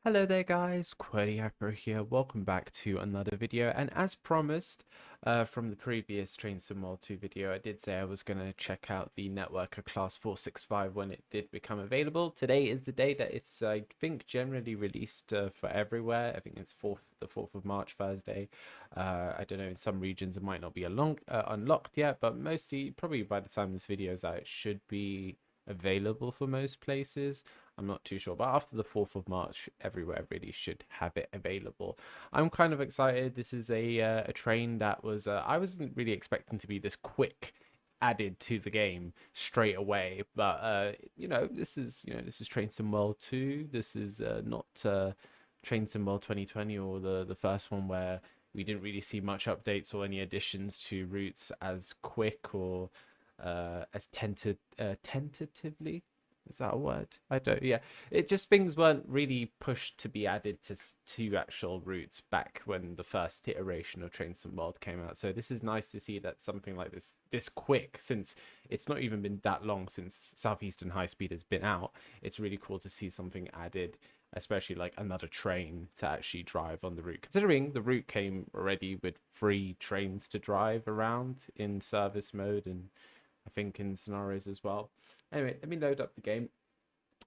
Hello there guys, QwertyAfro here. Welcome back to another video, and as promised from the previous Train Sim World 2 video, I did say I was going to check out the Networker Class 465 when it did become available. Today is the day that it's, I think, generally released for everywhere. I think it's the 4th of March, Thursday. I don't know, in some regions it might not be unlocked yet, but mostly, probably by the time this video is out, it should be available for most places. I'm not too sure, but after the 4th of March, everywhere really should have it available. I'm kind of excited. This is a train that was I wasn't really expecting to be this quick added to the game straight away, but this is Train Sim World 2. This is not Train Sim World 2020 or the first one where we didn't really see much updates or any additions to routes as quick or as tentatively. Is that a word? I don't. Yeah, it just things weren't really pushed to be added to actual routes back when the first iteration of Train Sim World came out. So this is nice to see that something like this quick, since it's not even been that long since Southeastern High Speed has been out. It's really cool to see something added, especially like another train to actually drive on the route. Considering the route came already with 3 trains to drive around in service mode and I think in scenarios as well. Anyway, let me load up the game.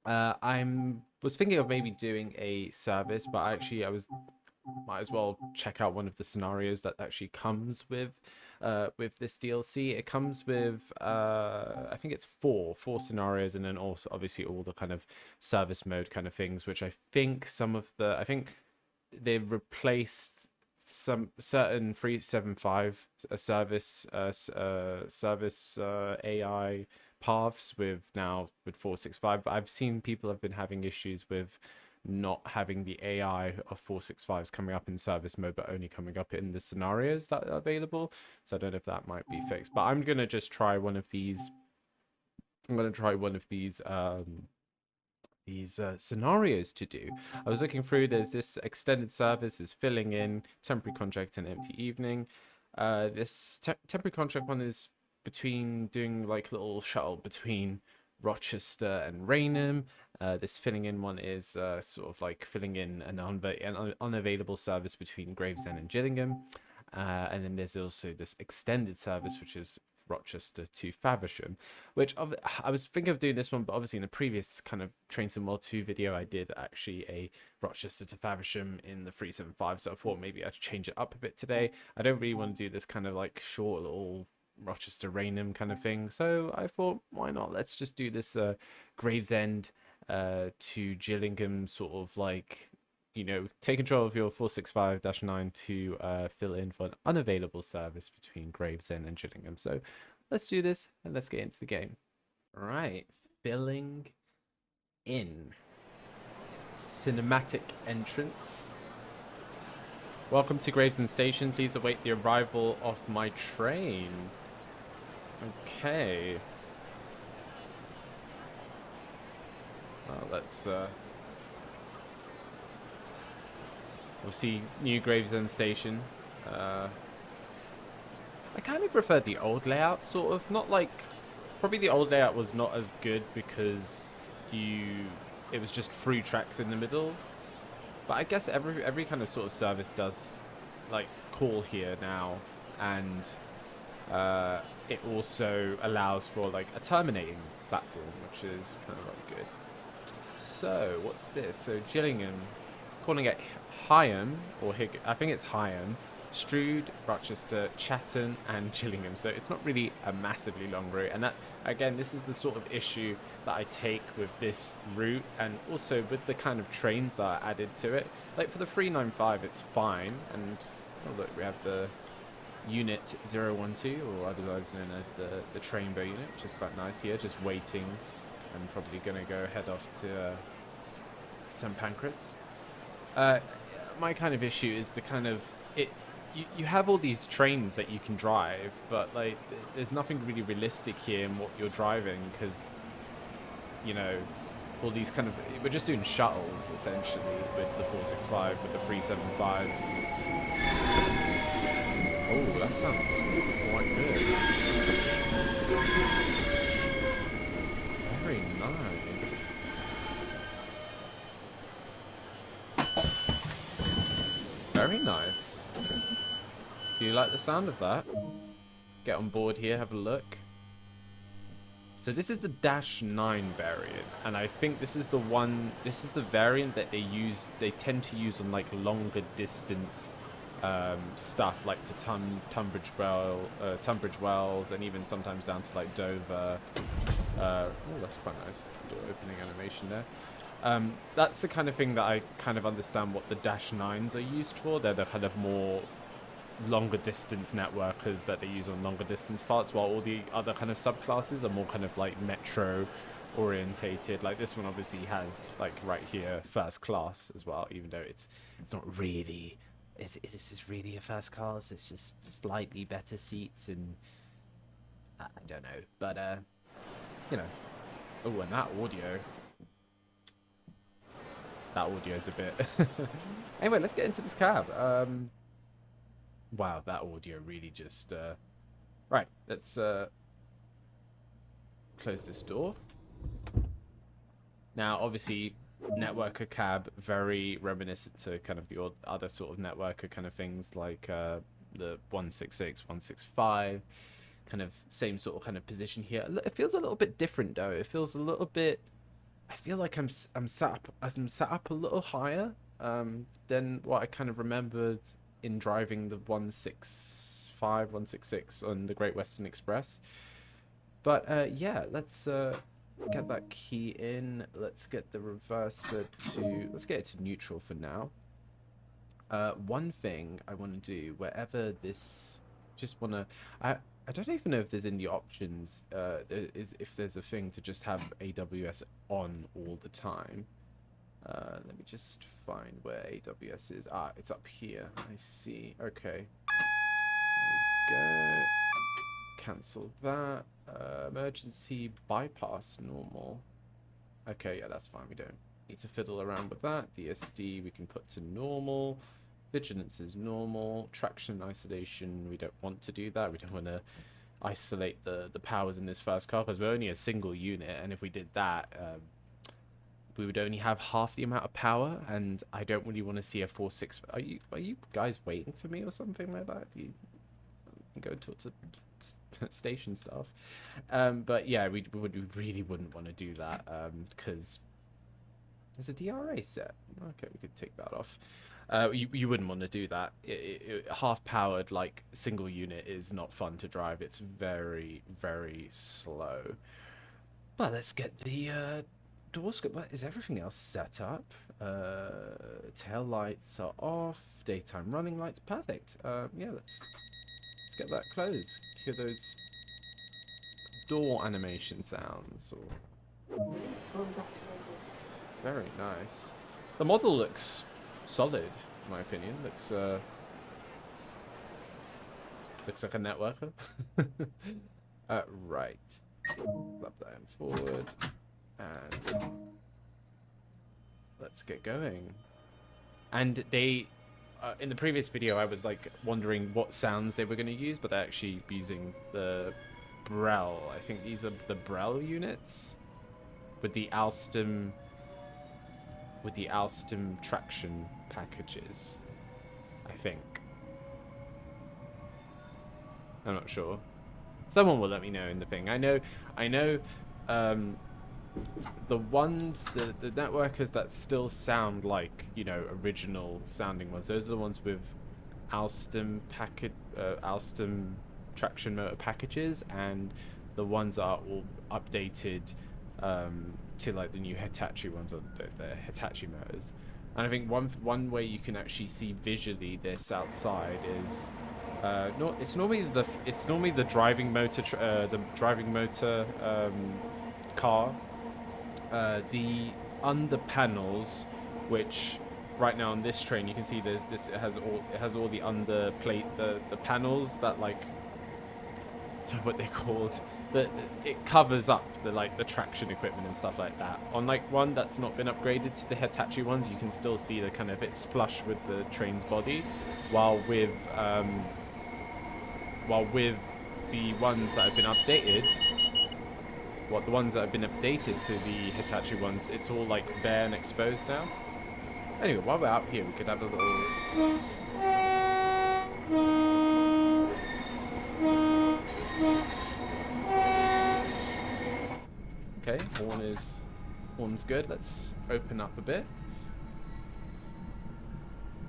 I'm was thinking of maybe doing a service, but actually I might as well check out one of the scenarios that actually comes with this DLC. It comes with I think it's four scenarios, and then also obviously all the kind of service mode kind of things, which I think I think they've replaced some certain 375 service AI paths with 465. But I've seen people have been having issues with not having the AI of 465s coming up in service mode, but only coming up in the scenarios that are available. So I don't know if that might be fixed, but I'm gonna just try one of these. I'm gonna try one of these scenarios to do. I was looking through, there's this extended service is filling in, temporary contract and empty evening. This temporary contract one is between doing like little shuttle between Rochester and Raynham. This filling in one is sort of like filling in an unavailable service between Gravesend and Gillingham. And then there's also this extended service, which is Rochester to Faversham, which I was thinking of doing this one, but obviously in the previous kind of Train Sim World 2 video, I did actually a Rochester to Faversham in the 375, so I thought maybe I'd change it up a bit today. I don't really want to do this kind of like short little Rochester Raynham kind of thing, so I thought, why not? Let's just do this Gravesend to Gillingham sort of like, take control of your 465-9 to fill in for an unavailable service between Gravesend and Gillingham. So let's do this and let's get into the game. All right, filling in. Cinematic entrance. Welcome to Gravesend Station. Please await the arrival of my train. Okay. Well, let's we'll see new Gravesend Station. I kind of prefer the old layout, sort of. Not like, probably the old layout was not as good because it was just 3 tracks in the middle. But I guess every kind of sort of service does like call here now, and it also allows for like a terminating platform, which is kind of like good. So what's this? So Gillingham, calling it Higham, or I think it's Higham, Strood, Rochester, Chatham, and Gillingham. So it's not really a massively long route, and that, again, this is the sort of issue that I take with this route, and also with the kind of trains that are added to it. Like for the 395, it's fine, and oh look, we have the Unit 012, or otherwise known as the Trainbow unit, which is quite nice here, just waiting. I'm probably going to go head off to St. Pancras. My kind of issue is the kind of you have all these trains that you can drive, but like there's nothing really realistic here in what you're driving, because all these kind of, we're just doing shuttles essentially with the 465, with the 375. Oh, that sounds quite good. Very nice. Very nice. Do you like the sound of that? Get on board here, have a look. So this is the -9 variant, and I think this is the variant that they tend to use on like longer distance stuff, like to Tunbridge Wells, and even sometimes down to like Dover. Oh, that's quite nice. Door opening animation there. That's the kind of thing that I kind of understand what the -9s are used for. They're the kind of more longer distance networkers that they use on longer distance parts, while all the other kind of subclasses are more kind of like metro orientated. Like this one obviously has like right here first class as well, even though it's not really, is this really a first class? It's just slightly better seats, and I don't know, but you know. Oh, and that audio is a bit anyway, let's get into this cab. Wow, that audio really just right, let's close this door. Now obviously networker cab, very reminiscent to kind of the other sort of networker kind of things, like the 166, 165, kind of same sort of kind of position here. It feels a little bit different though. It feels a little bit, I feel like I'm sat up a little higher than what I kind of remembered in driving the 165, 166 on the Great Western Express. But yeah, let's get that key in. Let's get the reverser to, let's get it to neutral for now. One thing I want to do, wherever this, just want to, I don't even know if there's in the options, if there's a thing to just have AWS on all the time. Let me just find where AWS is. Ah, it's up here. I see. Okay. There we go. Cancel that. Emergency bypass normal. Okay, yeah, that's fine. We don't need to fiddle around with that. DSD we can put to normal. Vigilance is normal. Traction isolation, we don't want to do that. We don't want to isolate the powers in this first car because we're only a single unit, and if we did that, we would only have half the amount of power, and I don't really want to see a 4.6. Are you guys waiting for me or something like that? You can go talk to station staff. But yeah, we really wouldn't want to do that because there's a DRA set. Okay, we could take that off. You wouldn't want to do that. Half powered, like single unit, is not fun to drive. It's very, very slow. But let's get the doors. Is everything else set up? Tail lights are off. Daytime running lights, perfect. Yeah, let's get that closed. Hear those door animation sounds. Very nice. The model looks solid, in my opinion. Looks like a networker. Right. Flap that in forward. And let's get going. And they, in the previous video, I was like wondering what sounds they were going to use, but they're actually using the Brel. I think these are the Brel units with the Alstom traction packages, I think. I'm not sure. Someone will let me know in the thing. I know the ones, the networkers that still sound like, you know, original sounding ones, those are the ones with Alstom traction motor packages, and the ones that are all updated to like the new Hitachi ones, or the Hitachi motors. And I think one way you can actually see visually this outside is it's normally the driving motor car. The under panels, which right now on this train you can see it has all the under plate, the panels that, like, I don't know what they're called. It covers up the traction equipment and stuff like that. On like one that's not been upgraded to the Hitachi ones, you can still see the kind of, it's flush with the train's body, while with the ones that have been updated, to the Hitachi ones, it's all like bare and exposed now. Anyway, while we're out here, we could have a little... Okay, horn's good. Let's open up a bit.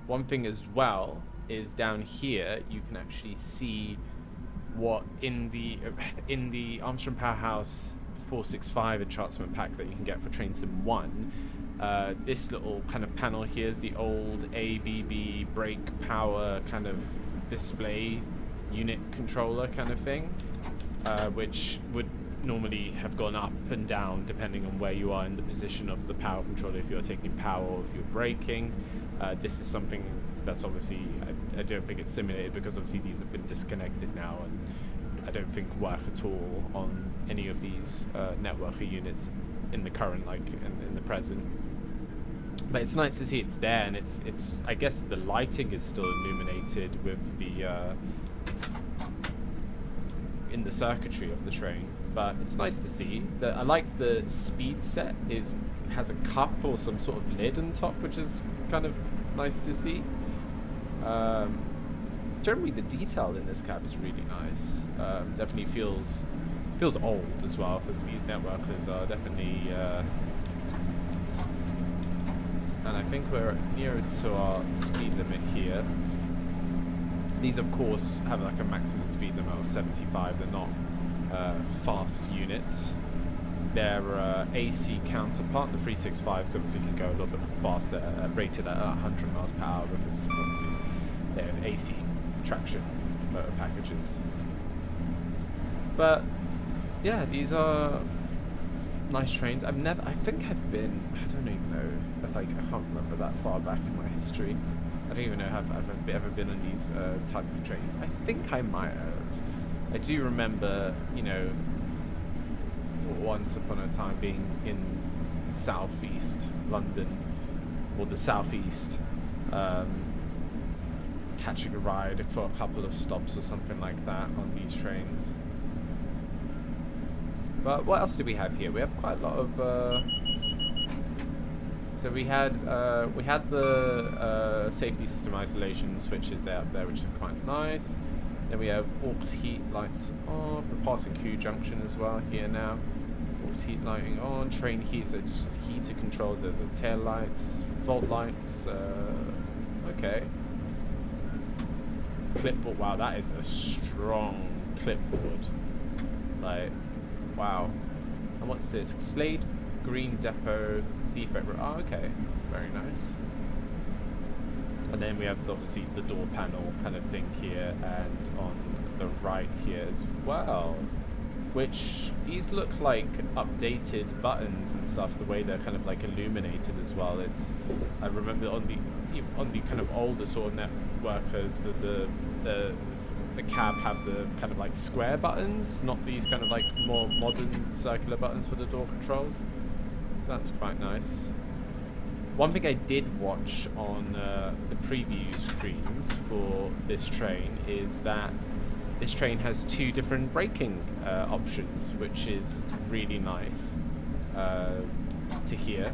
One thing as well is down here you can actually see what in the Armstrong Powerhouse 465 enchantment pack that you can get for Train Sim 1. This little kind of panel here is the old ABB brake power kind of display unit controller kind of thing, which would normally have gone up and down depending on where you are in the position of the power controller, if you're taking power or if you're braking. This is something that's obviously, I don't think it's simulated, because obviously these have been disconnected now and I don't think work at all on any of these networker units in the current, like in the present. But it's nice to see it's there, and it's I guess the lighting is still illuminated with the in the circuitry of the train. But it's nice to see that. I like the speed set has a cup or some sort of lid on top, which is kind of nice to see. Generally the detail in this cab is really nice. Definitely feels old as well, because these networkers are definitely and I think we're nearer to our speed limit here. These of course have like a maximum speed limit of 75. They're not fast units. Their AC counterpart, the 365s, obviously can go a little bit faster, rated at 100 miles per hour, because obviously they have AC traction motor packages. But yeah, these are nice trains. I think I've been, I don't even know if I can't remember that far back in my history. I don't even know if I've ever been on these type of trains. I think I might have. I do remember, you know, once upon a time being in southeast London, or the southeast, catching a ride for a couple of stops or something like that on these trains. But what else do we have here? We have quite a lot of so we had the safety system isolation switches there up there, which are quite nice. Then we have Aux Heat Lights on, the passing Q junction as well here now. Aux Heat Lighting on, train heat, so it's just heater controls. There's a tail lights, fault lights. Okay. Clipboard. Wow, that is a strong clipboard. Like, wow. And what's this? Slade Green Depot defect. Oh, okay. Very nice. And then we have obviously the door panel kind of thing here, and on the right here as well, which these look like updated buttons and stuff, the way they're kind of like illuminated as well. I remember on the kind of older sort of networkers, the cab have the kind of like square buttons, not these kind of like more modern circular buttons for the door controls. So that's quite nice. One thing I did watch on the preview screens for this train is that this train has two different braking options, which is really nice to hear.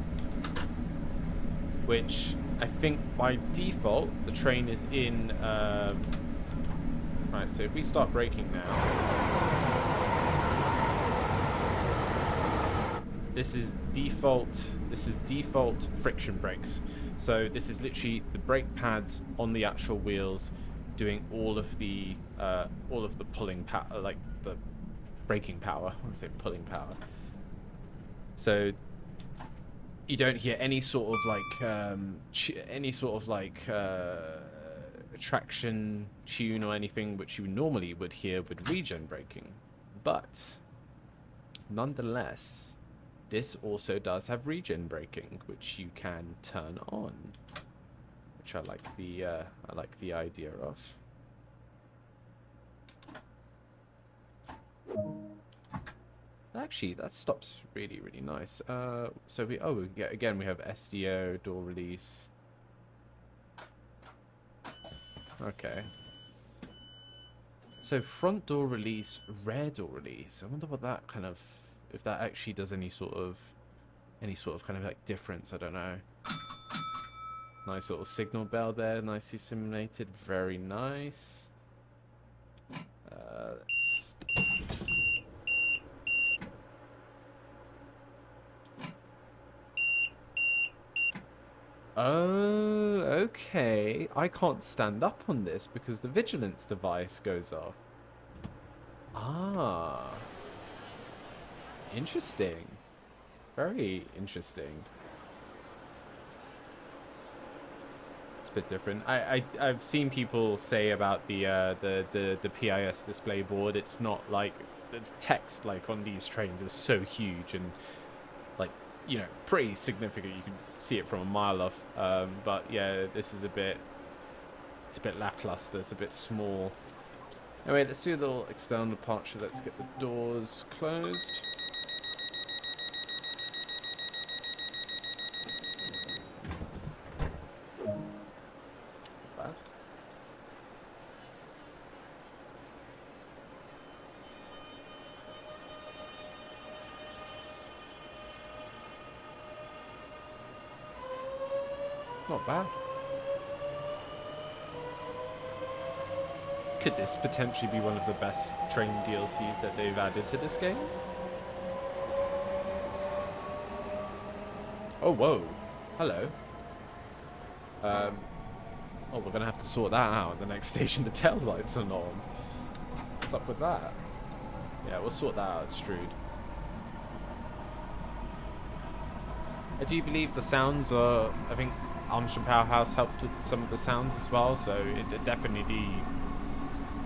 Which I think by default the train is in. Right, so if we start braking now, this is default friction brakes. So this is literally the brake pads on the actual wheels doing all of the pulling power, like the braking power. I want to say pulling power. So you don't hear any sort of like traction tune or anything which you normally would hear with regen braking. But nonetheless, this also does have regen braking, which you can turn on, which I like the idea of. Actually, that stops really, really nice. So we have SDO, door release. Okay. So front door release, rear door release. I wonder what that kind of, if that actually does any sort of kind of like difference. I don't know. Nice little signal bell there, nicely simulated. Very nice. Let's... Oh, okay. I can't stand up on this because the vigilance device goes off. Ah. Interesting. Very interesting. It's a bit different. I've seen people say about the PIS display board. It's not like the text like on these trains is so huge and like, you know, pretty significant. You can see it from a mile off. But yeah, this is it's a bit lackluster. It's a bit small. Anyway, let's do a little external departure. Let's get the doors closed. Bad. Not bad. Could this potentially be one of the best train DLCs that they've added to this game? Oh, whoa. Hello. Oh, we're going to have to sort that out at the next station. The tail lights are not on. What's up with that? Yeah, we'll sort that out at Strood. I do believe the sounds are... I think Armstrong Powerhouse helped with some of the sounds as well, so it definitely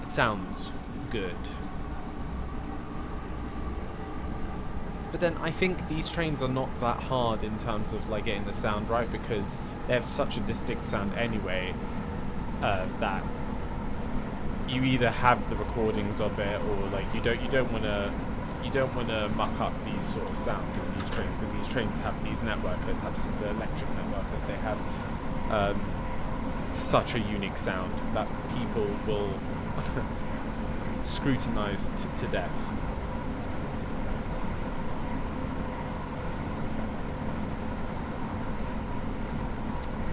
sounds good. But then I think these trains are not that hard in terms of like getting the sound right, because they have such a distinct sound anyway, that you either have the recordings of it or like you don't want to muck up these sort of sounds in these trains, because these trains have these networkers, have the electric networkers, they have such a unique sound that people will scrutinize to death.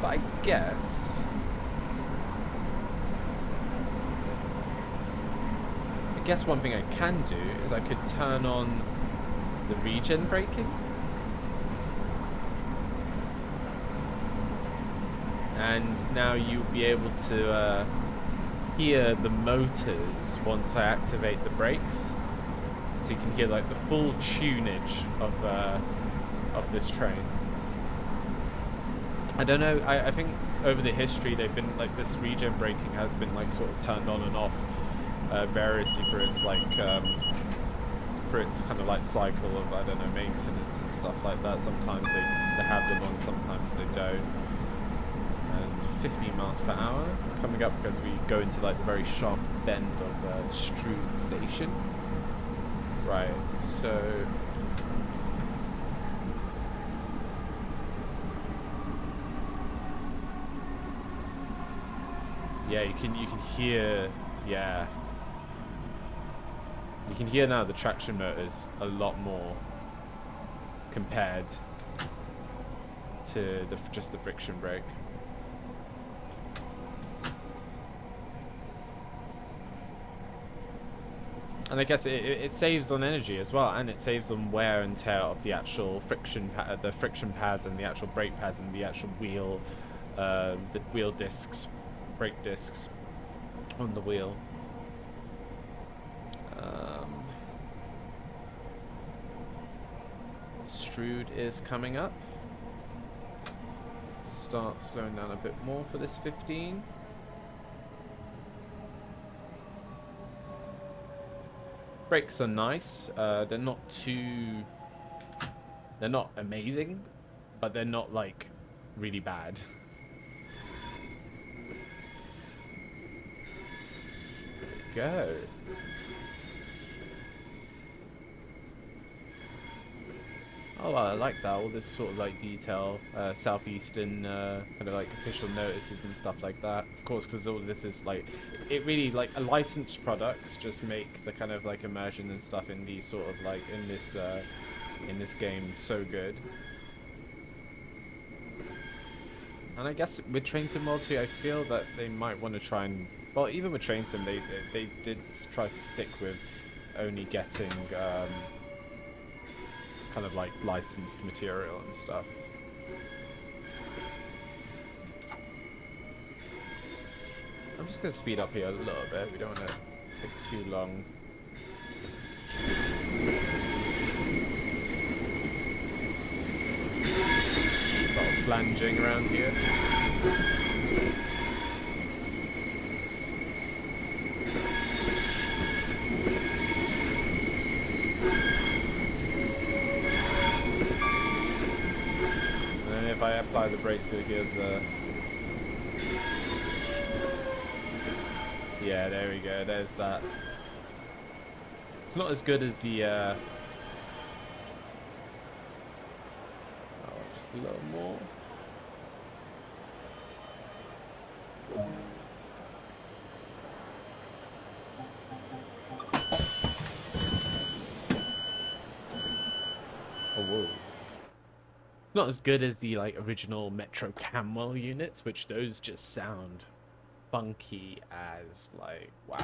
But I guess one thing I can do is I could turn on the regen braking. And now you'll be able to hear the motors once I activate the brakes. So you can hear like the full tunage of this train. I don't know, I think over the history they've been like, this regen braking has been like sort of turned on and off variously for its like for its kind of like cycle of, I don't know, maintenance and stuff like that. Sometimes they have them on, sometimes they don't. And 15 miles per hour coming up because we go into like the very sharp bend of Strood Station. Right, so yeah, you can hear, yeah. You can hear now the traction motors a lot more compared to just the friction brake. And I guess it saves on energy as well, and it saves on wear and tear of the actual friction pads and the actual brake pads and the actual wheel, the wheel discs, brake discs on the wheel. Strood is coming up. Let's start slowing down a bit more for this 15. Brakes are nice. They're not amazing, but they're not like really bad. There we go. Oh, well, I like that. All this sort of like detail, southeastern kind of like official notices and stuff like that. Of course, because all of this is like, it really like a licensed product just make the kind of like immersion and stuff in these sort of like in this game so good. And I guess with Train Sim Multi, I feel that they might want to try and, well, even with Train Sim, they did try to stick with only getting kind of like licensed material and stuff. I'm just gonna speed up here a little bit. We don't want to take too long. A lot of flanging around here. And then if I apply the brakes, you'll hear the... Yeah, there we go. There's that. It's not as good as the... Oh, just a little more. Oh, whoa. It's not as good as the like original Metro Camwell units, which those just sound funky as like wow.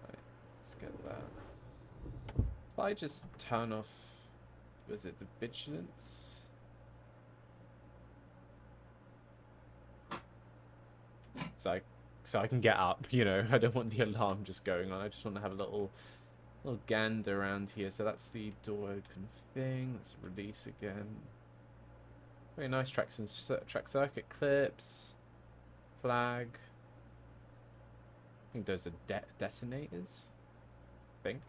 Right, let's get that. If I just turn off, was it the vigilance? So I can get up, you know. I don't want the alarm just going on. I just want to have a little gander around here. So that's the door open thing. Let's release again. Very nice track circuit clips. Flag. I think those are detonators. I think.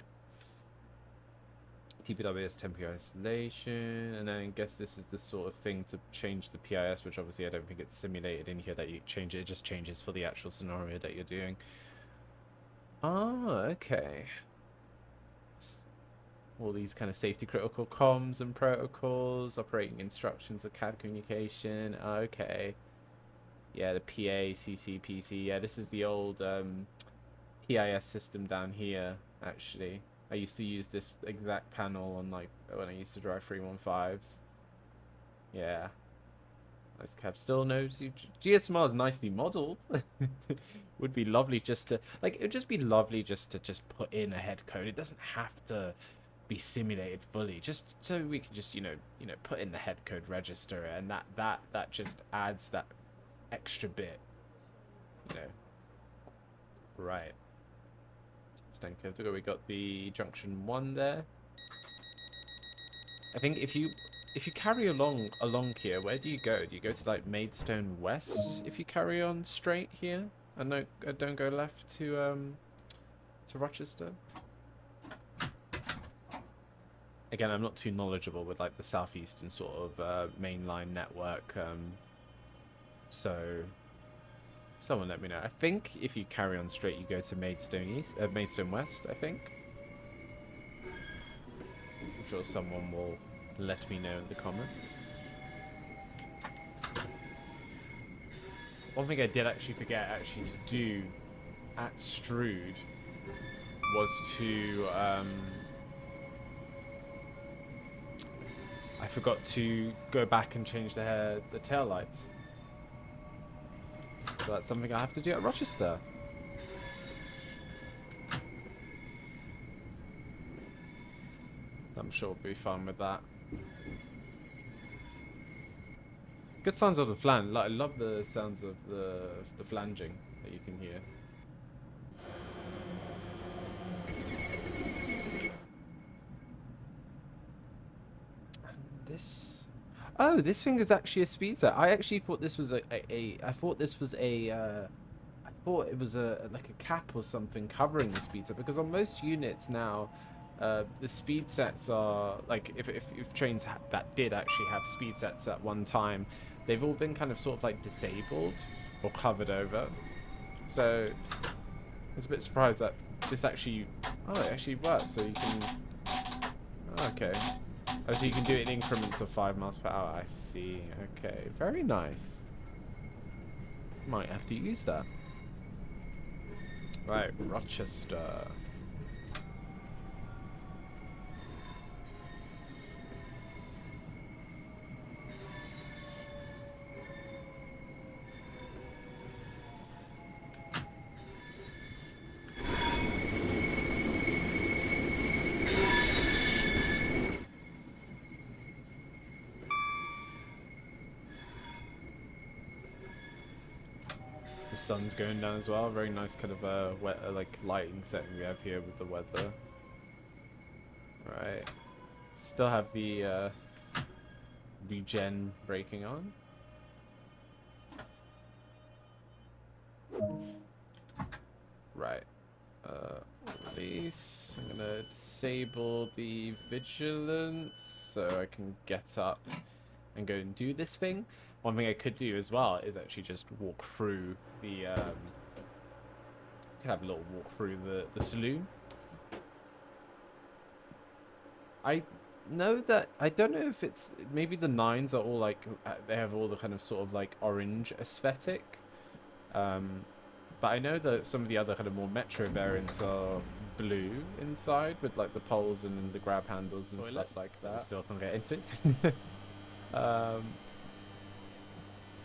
TPWS temporary isolation, and then I guess this is the sort of thing to change the PIS, which obviously I don't think it's simulated in here that you change it. It just changes for the actual scenario that you're doing. Oh, okay. All these kind of safety critical comms and protocols, operating instructions of CAD communication. Okay. Yeah, the PA, CC, PC. Yeah, this is the old PIS system down here, actually. I used to use this exact panel on like when I used to drive 315s. Yeah. Nice cab. Still no GSMR is nicely modeled. Would be lovely just to like it would just be lovely just to put in a head code. It doesn't have to be simulated fully. Just so we can just, you know, put in the head code register, and that just adds that extra bit. You know. Right. We got the junction 1 there. I think if you carry along here, where do you go? Do you go to like Maidstone West if you carry on straight here and don't go left to Rochester? Again, I'm not too knowledgeable with like the southeastern sort of mainline network, so someone let me know. I think if you carry on straight, you go to Maidstone West, I think. I'm sure someone will let me know in the comments. One thing I did actually forget to do at Strood was to I forgot to go back and change the tail lights. So that's something I have to do at Rochester. I'm sure we'll be fun with that. Good sounds of the flange. Like, I love the sounds of the flanging that you can hear. And this... Oh, this thing is actually a speed set. I actually thought this was I thought this was I thought it was like a cap or something covering the speed set, because on most units now, the speed sets are like if trains that did actually have speed sets at one time, they've all been kind of sort of like disabled or covered over. So I was a bit surprised that this actually it actually works. So you can okay. Oh, so you can do it in increments of 5 miles per hour. I see. Okay, very nice. Might have to use that. Right, Rochester. sun's going down as well. Very nice kind of like lighting setting we have here with the weather. Right. Still have the regen breaking on. Right. Release. I'm gonna disable the vigilance so I can get up and go and do this thing. One thing I could do as well is actually just walk through the could have a little walk through the saloon. I know that I don't know if it's maybe the nines are all like they have all the kind of sort of like orange aesthetic. But I know that some of the other kind of more metro variants are blue inside with like the poles and the grab handles and stuff like that. Still can't get into.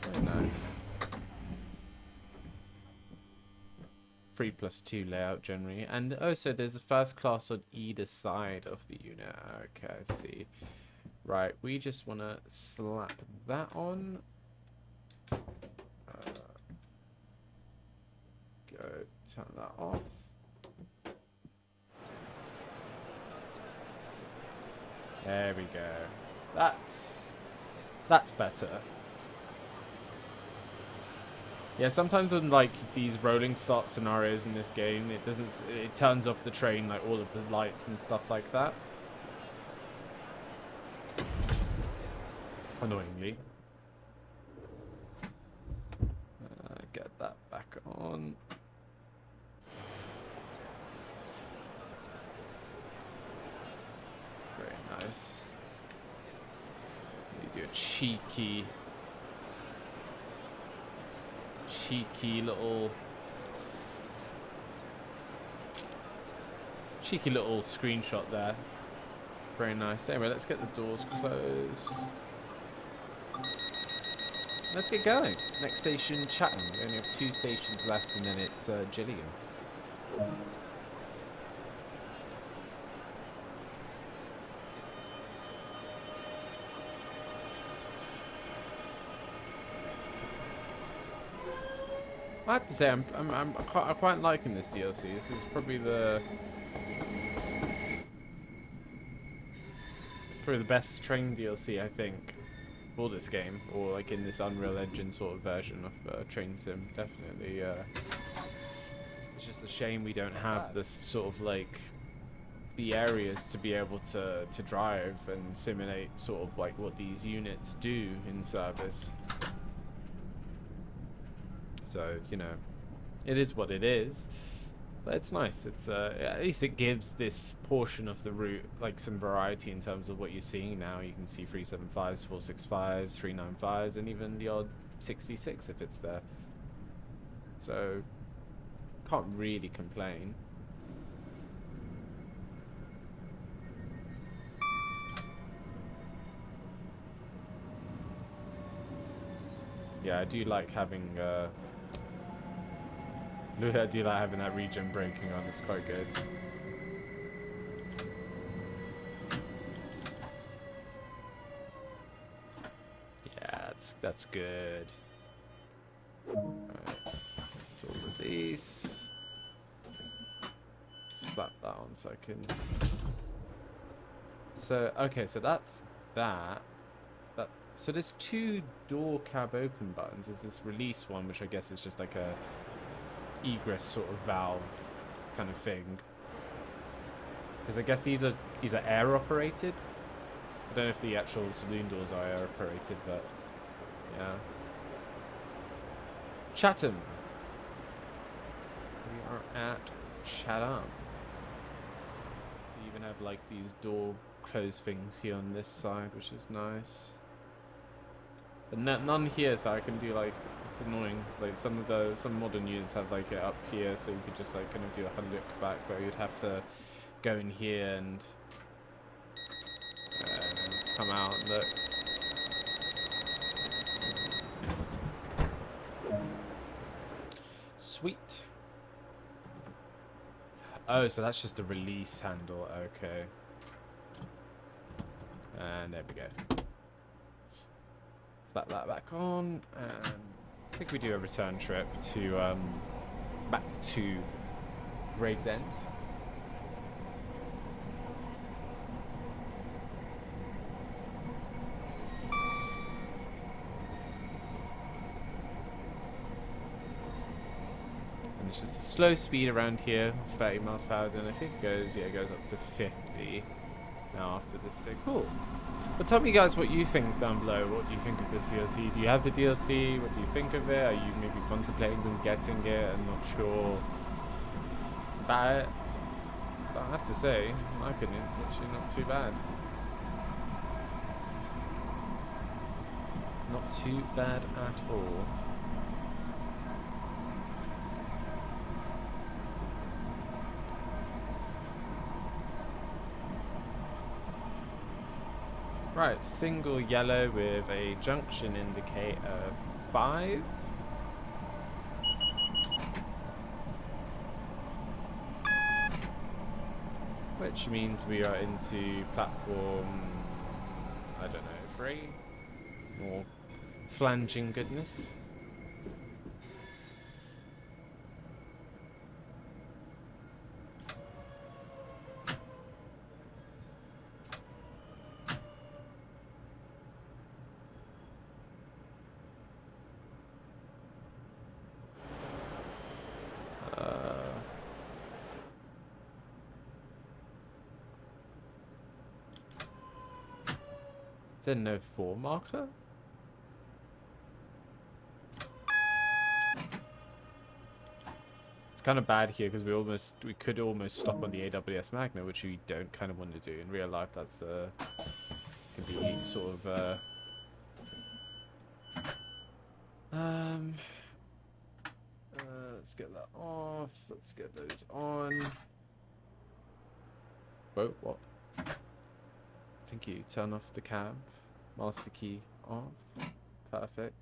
Very nice. 3+2 layout generally, and also there's a first class on either side of the unit. Okay, I see. Right, we just want to slap that on. Go turn that off. There we go. That's better. Yeah, sometimes when like these rolling start scenarios in this game, it turns off the train, like all of the lights and stuff like that. Annoyingly. Get that back on. Very nice. You do a cheeky little screenshot there. Very nice. Anyway, let's get the doors closed. Let's get going. Next station, Chatham. We only have 2 stations left, and then it's Gillingham. I have to say, I'm quite liking this DLC. This is probably the best train DLC I think for this game, or like in this Unreal Engine sort of version of Train Sim. Definitely. It's just a shame we don't have this sort of like the areas to be able to drive and simulate sort of like what these units do in service. So, you know, it is what it is, but it's nice. It's at least it gives this portion of the route like some variety in terms of what you're seeing now. You can see 375s, 465s, 395s, and even the odd 66 if it's there. So, can't really complain. Yeah, I do like having I do like having that regen breaking on. It's quite good. Yeah, that's good. Alright, all of these. Slap that on so I can. So okay, so that's that. So there's 2 door cab open buttons. There's this release one, which I guess is just like a egress sort of valve kind of thing, because I guess these are air operated. I don't know if the actual saloon doors are air operated, but yeah. Chatham. We are at Chatham. So you even have like these door close things here on this side, which is nice. But none here, so I can do like, it's annoying. Like some modern units have like it up here, so you could just like kind of do a look back, where you'd have to go in here and come out and look. Sweet. Oh, so that's just a release handle. Okay. And there we go. Slap that back on, and I think we do a return trip to back to Gravesend. And it's just a slow speed around here, 30 miles per hour, then I think it goes up to 50 now after this. So cool. But tell me guys what you think down below. What do you think of this DLC? Do you have the DLC? What do you think of it? Are you maybe contemplating on getting it and not sure about it? But I have to say, in my opinion, it's actually not too bad. Not too bad at all. Right, single yellow with a junction indicator 5. Which means we are into platform, I don't know, 3? More flanging goodness. Is there no 4 marker? It's kind of bad here because we could almost stop on the AWS Magna, which we don't kind of want to do in real life. That's can be sort of let's get that off. Let's get those on. Whoa, what? Thank you. Turn off the cab. Master key off. Perfect.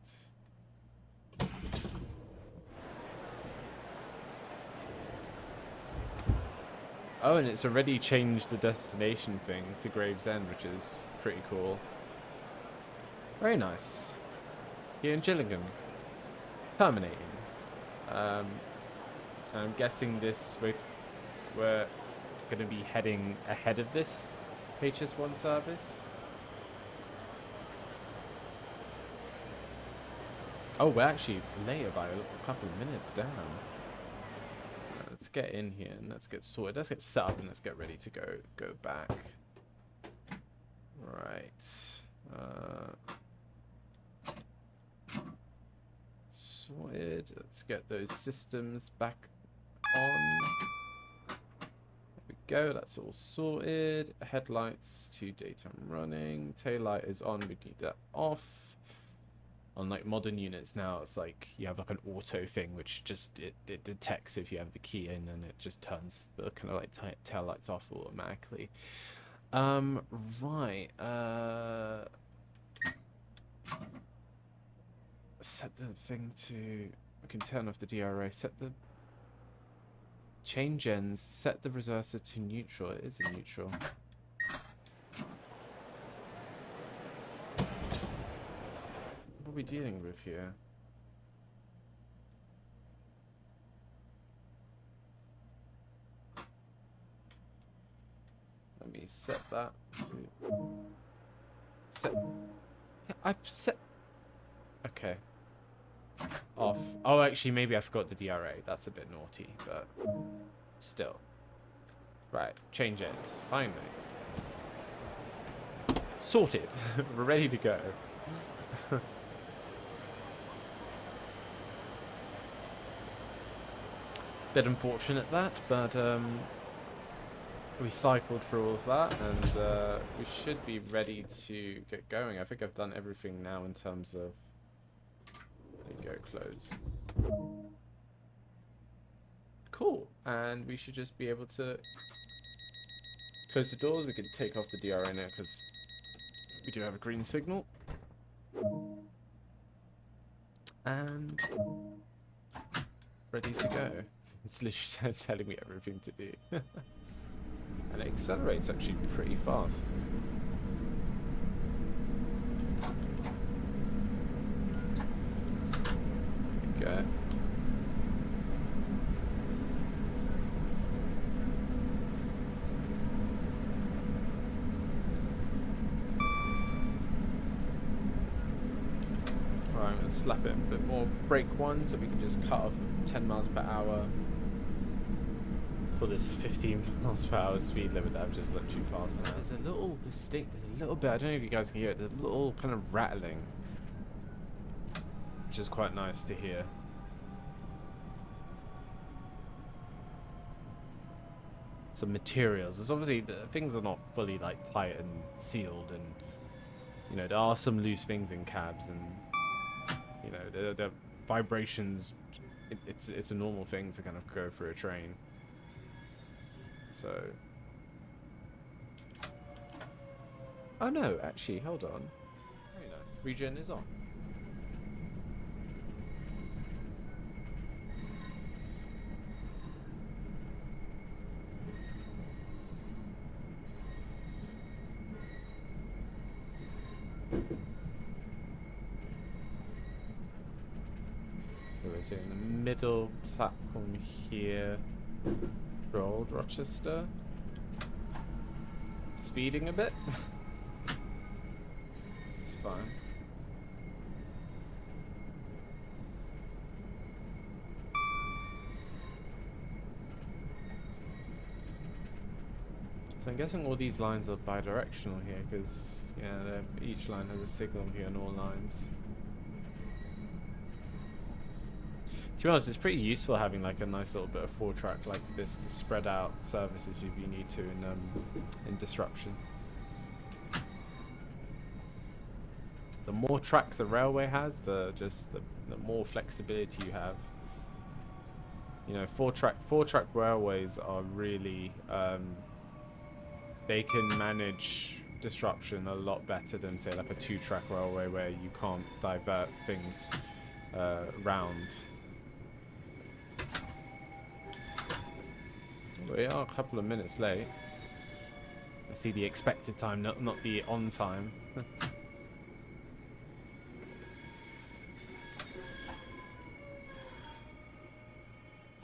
Oh, and it's already changed the destination thing to Gravesend, which is pretty cool. Very nice. Here in Gillingham. Terminating. I'm guessing we're going to be heading ahead of this HS1 service. Oh, we're actually later by a couple of minutes down. Let's get in here and let's get sorted. Let's get set up and let's get ready to go back. Right. Sorted. Let's get those systems back on. There we go. That's all sorted. Headlights to daytime running. Taillight is on. We need that off. On like modern units now, it's like you have like an auto thing which just it detects if you have the key in and it just turns the kind of like tail lights off automatically. Right. Set the thing to. We can turn off the DRA. Set the change ends. Set the reverser to neutral. It is a neutral. What are we dealing with here? Let me set that to set. Yeah, I've set. Okay. Off. Oh, actually, maybe I forgot the DRA. That's a bit naughty, but still. Right. Change ends. Finally. Sorted. We're ready to go. Bit unfortunate that, but we cycled through all of that, and we should be ready to get going. I think I've done everything now in terms of. There you go, close. Cool, and we should just be able to close the doors. We can take off the DRA now because we do have a green signal. And ready to go. It's literally telling me everything to do. And it accelerates actually pretty fast. go. Alright, I'm going to slap it a bit more brake one so we can just cut off 10 miles per hour for this 15 miles per hour speed limit that I've just let you pass. And there's a little distinct, there's a little bit, I don't know if you guys can hear it, there's a little kind of rattling, which is quite nice to hear. Some materials. There's obviously things are not fully like tight and sealed, and you know there are some loose things in cabs, and you know the vibrations. It's a normal thing to kind of go through a train. So, oh no, actually, hold on. Very nice. Regen is on. So in the middle platform here for Old Rochester. Speeding a bit. It's fine. So I'm guessing all these lines are bidirectional here because yeah, each line has a signal here on all lines. To be honest, it's pretty useful having like a nice little bit of 4-track like this to spread out services if you need to in disruption. The more tracks a railway has, the more flexibility you have. You know, 4-track railways are really they can manage disruption a lot better than say like a 2-track railway where you can't divert things round. We are a couple of minutes late. I see the expected time, not the on time.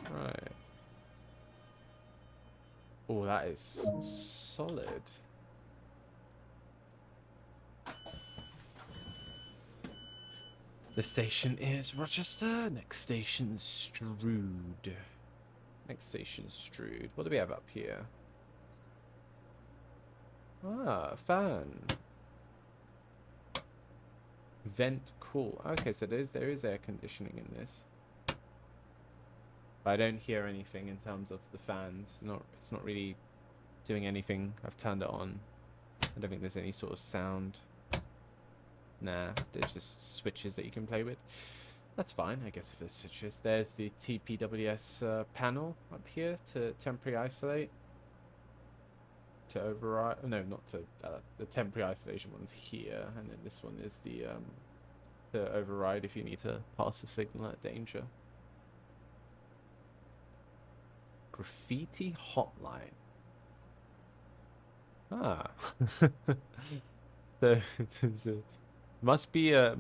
Right. Oh, that is solid. The station is Rochester. Next station, Strood. Next station, Strood. What do we have up here? Ah, fan. Vent cool. Okay, so there is air conditioning in this. But I don't hear anything in terms of the fans. It's not really doing anything. I've turned it on. I don't think there's any sort of sound. Nah, there's just switches that you can play with. That's fine, I guess, if there's switches. There's the TPWS panel up here to temporary isolate. To override. No, not to. The temporary isolation one's here, and then this one is the to override if you need to pass the signal at danger. Graffiti hotline. Ah. So there's a. Must be a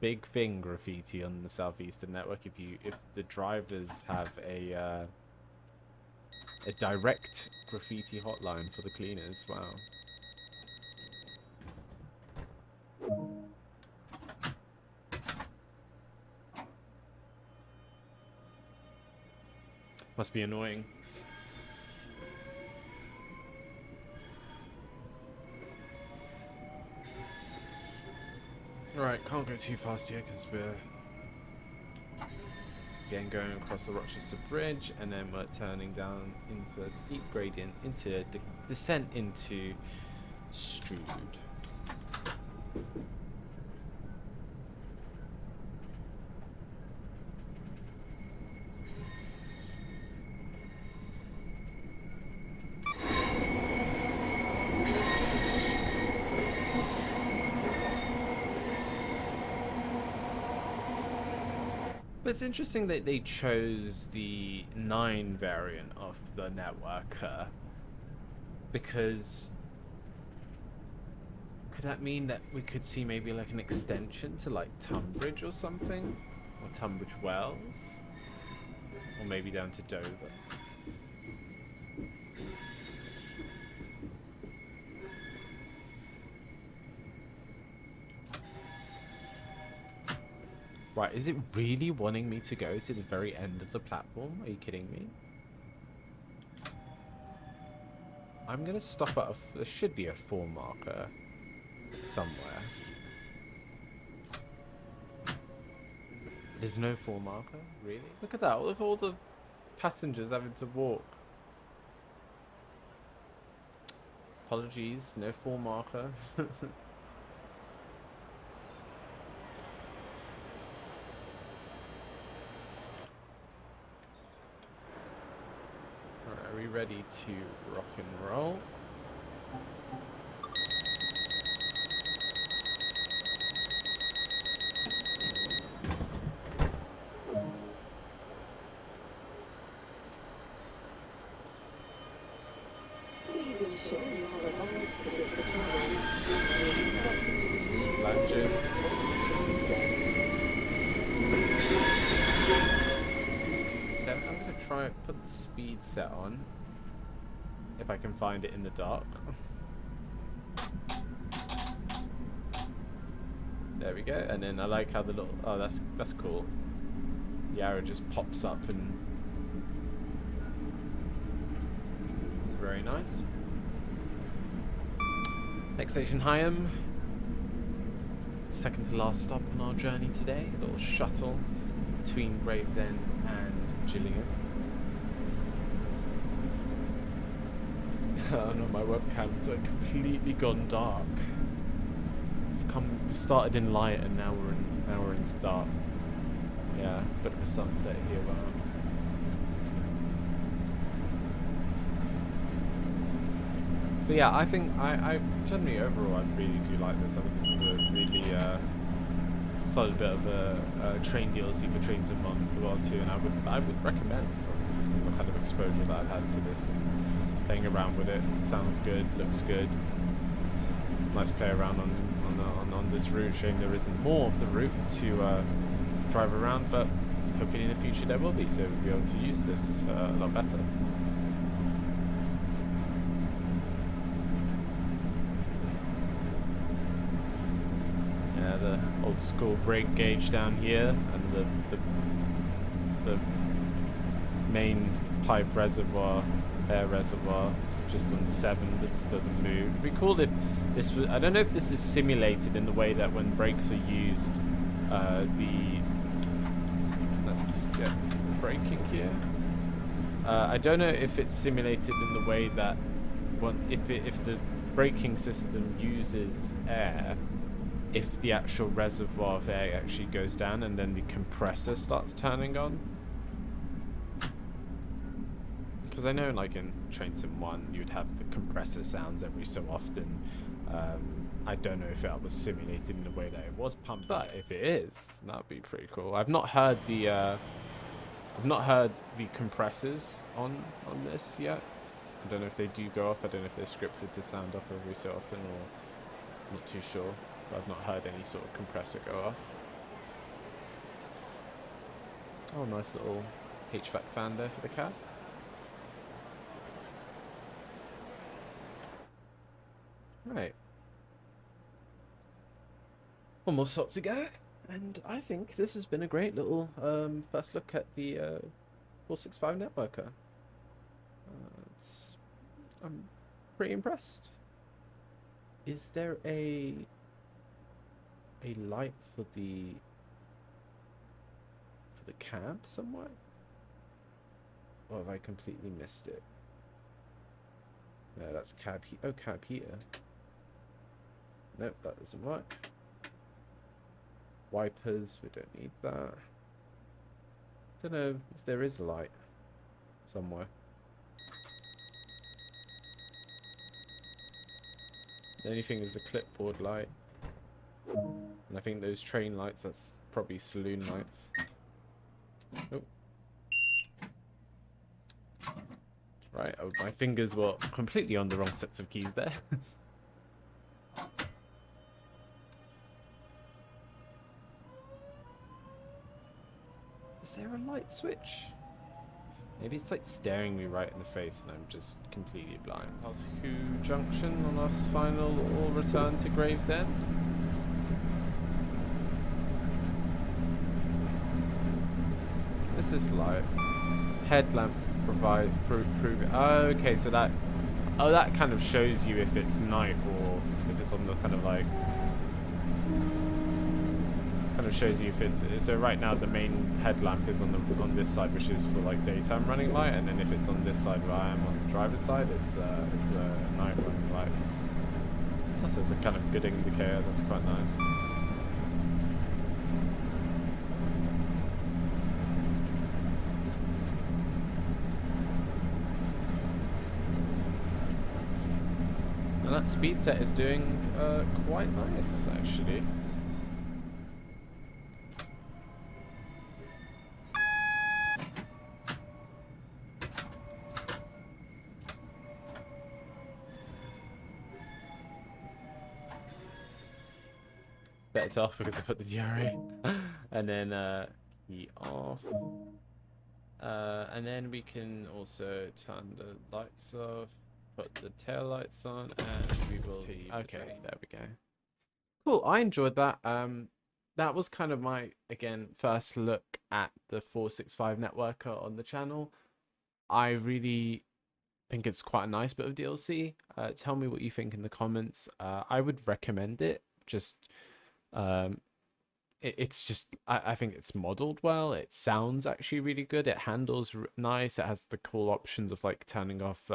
big thing, graffiti on the Southeastern network if the drivers have a direct graffiti hotline for the cleaners. Wow. Must be annoying. Alright, can't go too fast here because we're again going across the Rochester Bridge, and then we're turning down into a steep gradient, into a descent into Strood. But it's interesting that they chose the 9 variant of the network, because could that mean that we could see maybe like an extension to like Tunbridge or something? Or Tunbridge Wells. Or maybe down to Dover. Right, is it really wanting me to go to the very end of the platform? Are you kidding me? I'm gonna stop at there should be a 4 marker somewhere. There's no 4 marker? Really? Look at that, look at all the passengers having to walk. Apologies, no 4 marker. Alright, are we ready to rock and roll? I'm going to try and put the speed set on, if I can find it in the dark. There we go, and then I like how the little, oh that's cool. The arrow just pops up and it's very nice. Next station, Higham. Second to last stop on our journey today. A little shuttle between Gravesend and Gillingham. Oh no, my webcam's like completely gone dark. Started in light and now we're in the dark. Yeah, bit of a sunset here. Wow. But yeah, I think I generally overall I really do like this. I think this is a really solid bit of a train DLC for Trains in One as well too, and I would recommend from the kind of exposure that I've had to this and playing around with it. Sounds good, looks good. It's nice to play around on this route, showing there isn't more of the route to drive around, but hopefully in the future there will be, so we'll be able to use this a lot better. Yeah, the old school brake gauge down here, and the main pipe reservoir, air reservoir, is just on 7, but this doesn't move. It'd be cool if this was, I don't know if this is simulated in the way that when brakes are used, let's get braking here. I don't know if it's simulated in the way that if the braking system uses air, if the actual reservoir of air actually goes down and then the compressor starts turning on. Because I know, like in Trains in One, you'd have the compressor sounds every so often. I don't know if it was simulated in the way that it was pumped, but if it is, that'd be pretty cool. I've not heard the compressors on this yet. I don't know if they do go off. I don't know if they're scripted to sound off every so often, or I'm not too sure. But I've not heard any sort of compressor go off. Oh, nice little HVAC fan there for the cab. Right. One more stop to go, and I think this has been a great little first look at the 465 networker. I'm pretty impressed. Is there a light for the cab somewhere? Or have I completely missed it? No, that's cab cab here. Nope, that doesn't work. Wipers, we don't need that. Don't know if there is a light somewhere. The only thing is the clipboard light. And I think those train lights, that's probably saloon lights. Oh. Right, oh, my fingers were completely on the wrong sets of keys there. there a light switch? Maybe it's like staring me right in the face and I'm just completely blind. Past Who Junction on our final all return to Gravesend. What's this light? Headlamp prove it. Oh, okay, so that that kind of shows you if it's night or if it's on the kind of like shows you if it's so right now the main headlamp is on this side, which is for like daytime running light, and then if it's on this side where I am on the driver's side, it's a night running light. So it's a kind of good indicator. That's quite nice. And that speed set is doing quite nice actually. It's off because I put the DRA, and then E off, and then we can also turn the lights off, put the tail lights on, and we will. Okay, there we go. Cool. I enjoyed that. That was kind of my first look at the 465 networker on the channel. I really think it's quite a nice bit of DLC. Tell me what you think in the comments. I would recommend it. Just it's just I think it's modeled well. It sounds actually really good. It handles nice. It has the cool options of like turning off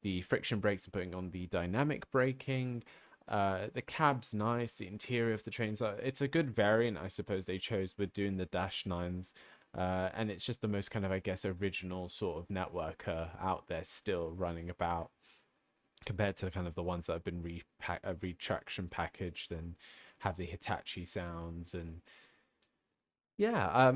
the friction brakes and putting on the dynamic braking. The cab's nice. The interior of the trains, it's a good variant I suppose they chose with doing the Dash 9s, and it's just the most kind of, I guess, original sort of networker out there still running about, compared to kind of the ones that have been retraction packaged and have the Hitachi sounds. And yeah,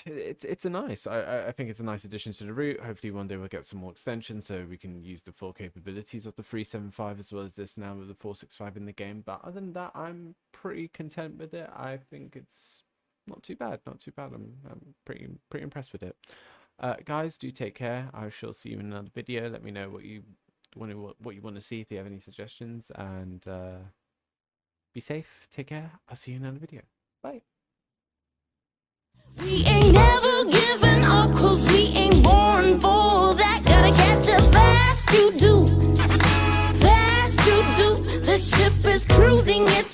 it's a nice, I think it's a nice addition to the route. Hopefully one day we'll get some more extensions so we can use the full capabilities of the 375 as well as this now with the 465 in the game. But other than that, I'm pretty content with it. I think it's not too bad. I'm pretty impressed with it. Guys, do take care. I shall see you in another video. Let me know what you want to see, if you have any suggestions, and be safe, take care. I'll see you in another video. Bye. We ain't never giving up, cause we ain't born for that. Gotta catch up fast, you do. Fast, you do. The ship is cruising, it's